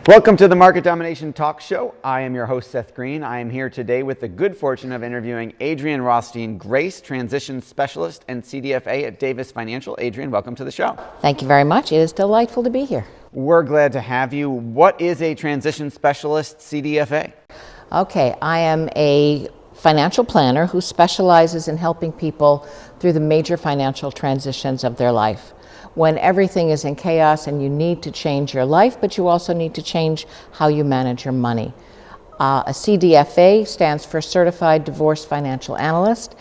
Welcome to the Market Domination Talk Show. I am your host, Seth Green. I am here today with the good fortune of interviewing Adrienne Rothstein, Grace Transition Specialist and CDFA at Davis Financial. Adrienne, welcome to the show. Thank you very much. It is delightful to be here. We're glad to have you. What is a Transition Specialist CDFA? Okay, I am a financial planner who specializes in helping people through the major financial transitions of their life. When everything is in chaos and you need to change your life, but you also need to change how you manage your money. A CDFA stands for Certified Divorce Financial Analyst,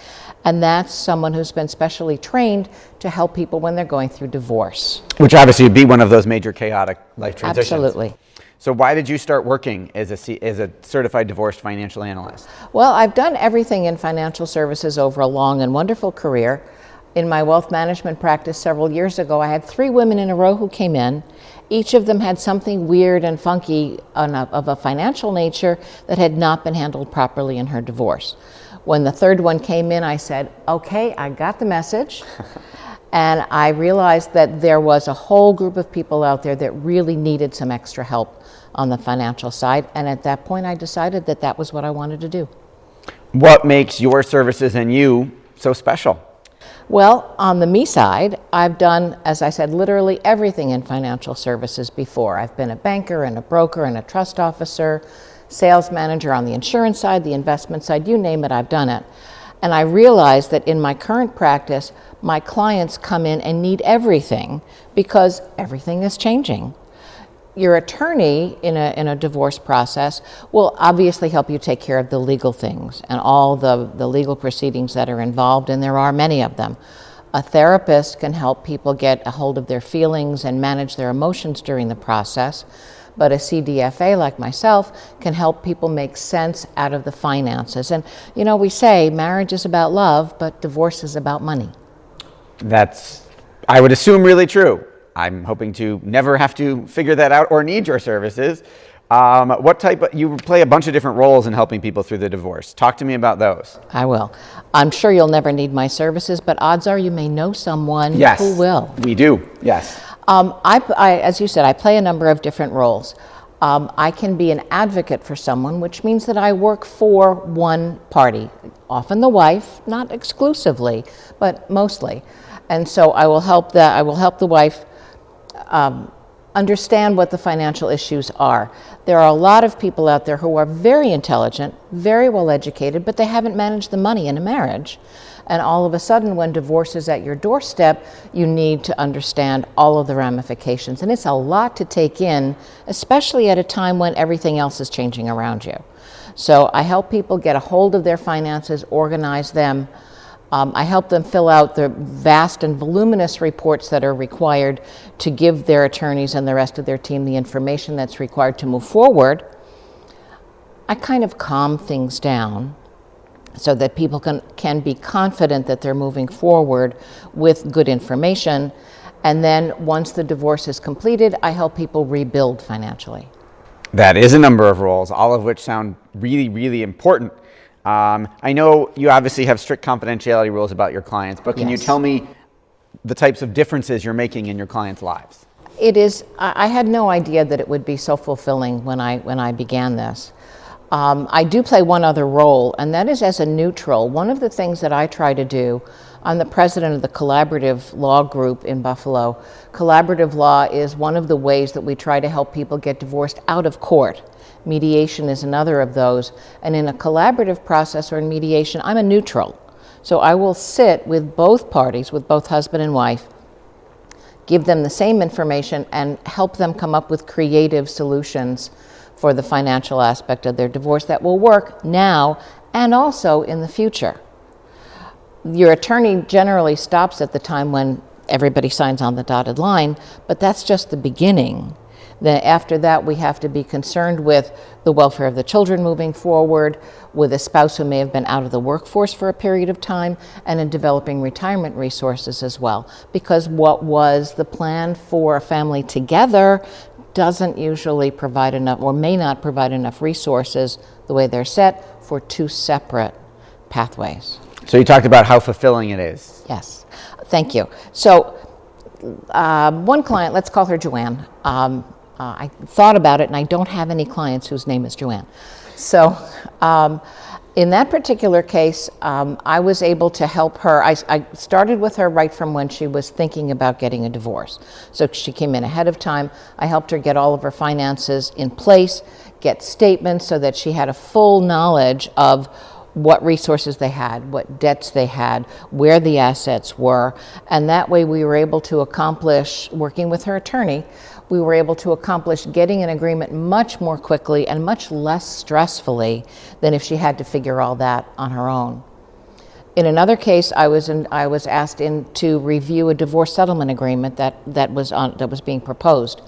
and that's someone who's been specially trained to help people when they're going through divorce. Which obviously would be one of those major chaotic life transitions. Absolutely. So why did you start working as a certified divorced financial analyst? Well, I've done everything in financial services over a long and wonderful career. In my wealth management practice several years ago, I had 3 women in a row who came in. Each of them had something weird and funky of a financial nature that had not been handled properly in her divorce. When the third one came in, I said, okay, I got the message. And I realized that there was a whole group of people out there that really needed some extra help on the financial side. And at that point, I decided that that was what I wanted to do. What makes your services and you so special? Well, on the me side, I've done, as I said, literally everything in financial services before. I've been a banker and a broker and a trust officer, sales manager on the insurance side, the investment side, you name it, I've done it. And I realized that in my current practice, my clients come in and need everything because everything is changing. Your attorney in a divorce process will obviously help you take care of the legal things and all the legal proceedings that are involved, and there are many of them. A therapist can help people get a hold of their feelings and manage their emotions during the process, but a CDFA like myself can help people make sense out of the finances. And you know, we say marriage is about love, but divorce is about money. That's, I would assume, really true. I'm hoping to never have to figure that out or need your services. You play a bunch of different roles in helping people through the divorce. Talk to me about those. I will. I'm sure you'll never need my services, but odds are you may know someone who will. We do, yes. As you said, I play a number of different roles. I can be an advocate for someone, which means that I work for one party, often the wife, not exclusively, but mostly. And so I will help the wife understand what the financial issues are. There are a lot of people out there who are very intelligent, very well educated, but they haven't managed the money in a marriage. And all of a sudden, when divorce is at your doorstep, you need to understand all of the ramifications. And it's a lot to take in, especially at a time when everything else is changing around you. So I help people get a hold of their finances, organize them. I help them fill out the vast and voluminous reports that are required to give their attorneys and the rest of their team the information that's required to move forward. I kind of calm things down so that people can be confident that they're moving forward with good information. And then once the divorce is completed, I help people rebuild financially. That is a number of roles, all of which sound really, really important. I know you obviously have strict confidentiality rules about your clients, but can you tell me the types of differences you're making in your clients' lives? It is. I had no idea that it would be so fulfilling when I began this. I do play one other role, and that is as a neutral. One of the things that I try to do, I'm the president of the Collaborative Law Group in Buffalo. Collaborative law is one of the ways that we try to help people get divorced out of court. Mediation is another of those. And in a collaborative process or in mediation, I'm a neutral. So I will sit with both parties, with both husband and wife, give them the same information and help them come up with creative solutions for the financial aspect of their divorce that will work now and also in the future. Your attorney generally stops at the time when everybody signs on the dotted line, but that's just the beginning. Then after that, we have to be concerned with the welfare of the children moving forward, with a spouse who may have been out of the workforce for a period of time, and in developing retirement resources as well. Because what was the plan for a family together doesn't usually provide enough, or may not provide enough resources the way they're set for 2 separate pathways. So you talked about how fulfilling it is. Yes, thank you. So one client, let's call her Joanne. I thought about it, and I don't have any clients whose name is Joanne. So in that particular case, I was able to help her. I started with her right from when she was thinking about getting a divorce. So she came in ahead of time. I helped her get all of her finances in place, get statements so that she had a full knowledge of what resources they had, what debts they had, where the assets were. And that way we were able to accomplish, working with her attorney, we were able to accomplish getting an agreement much more quickly and much less stressfully than if she had to figure all that on her own. In another case, I was asked to review a divorce settlement agreement that was being proposed.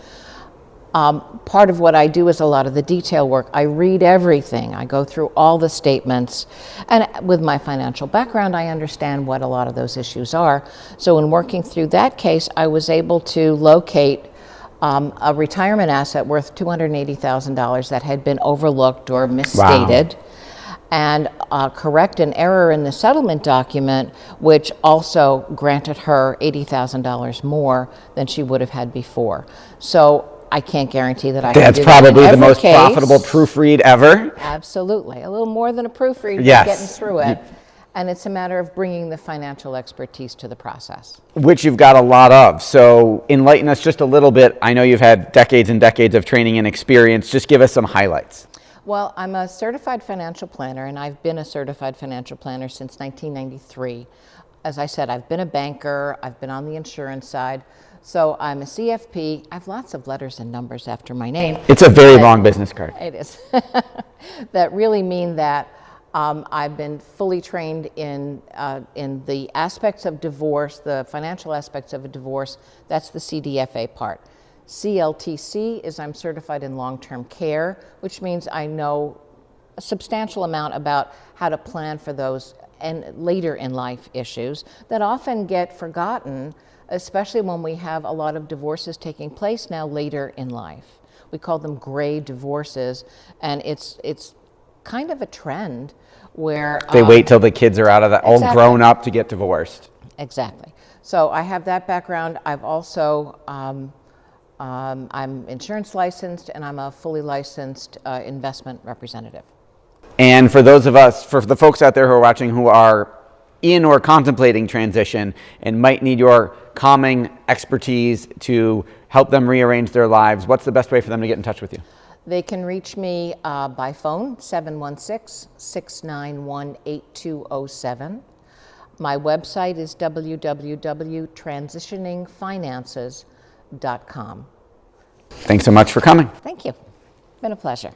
Part of what I do is a lot of the detail work. I read everything. I go through all the statements. And with my financial background, I understand what a lot of those issues are. So in working through that case, I was able to locate a retirement asset worth $280,000 that had been overlooked or misstated. Wow. And correct an error in the settlement document, which also granted her $80,000 more than she would have had before. So I can't guarantee that I can do that in every case. That's probably the most profitable proofread ever. Absolutely. A little more than a proofread, yes. But getting through it. And it's a matter of bringing the financial expertise to the process. Which you've got a lot of. So enlighten us just a little bit. I know you've had decades and decades of training and experience. Just give us some highlights. Well, I'm a certified financial planner, and I've been a certified financial planner since 1993. As I said, I've been a banker. I've been on the insurance side. So I'm a CFP. I have lots of letters and numbers after my name. It's a very long business card. It is. That really mean that I've been fully trained in the aspects of divorce, the financial aspects of a divorce. That's the CDFA part. CLTC is I'm certified in long-term care, which means I know a substantial amount about how to plan for those and later in life issues that often get forgotten, especially when we have a lot of divorces taking place now later in life. We call them gray divorces, and it's kind of a trend where they wait till the kids are out of that, exactly. all grown up to get divorced. Exactly. So I have that background. I've also I'm insurance licensed, and I'm a fully licensed investment representative. And for those of us, for the folks out there who are watching who are in or contemplating transition and might need your calming expertise to help them rearrange their lives, what's the best way for them to get in touch with you? They can reach me by phone, 716-691-8207. My website is www.transitioningfinances.com. Thanks so much for coming. Thank you. It's been a pleasure.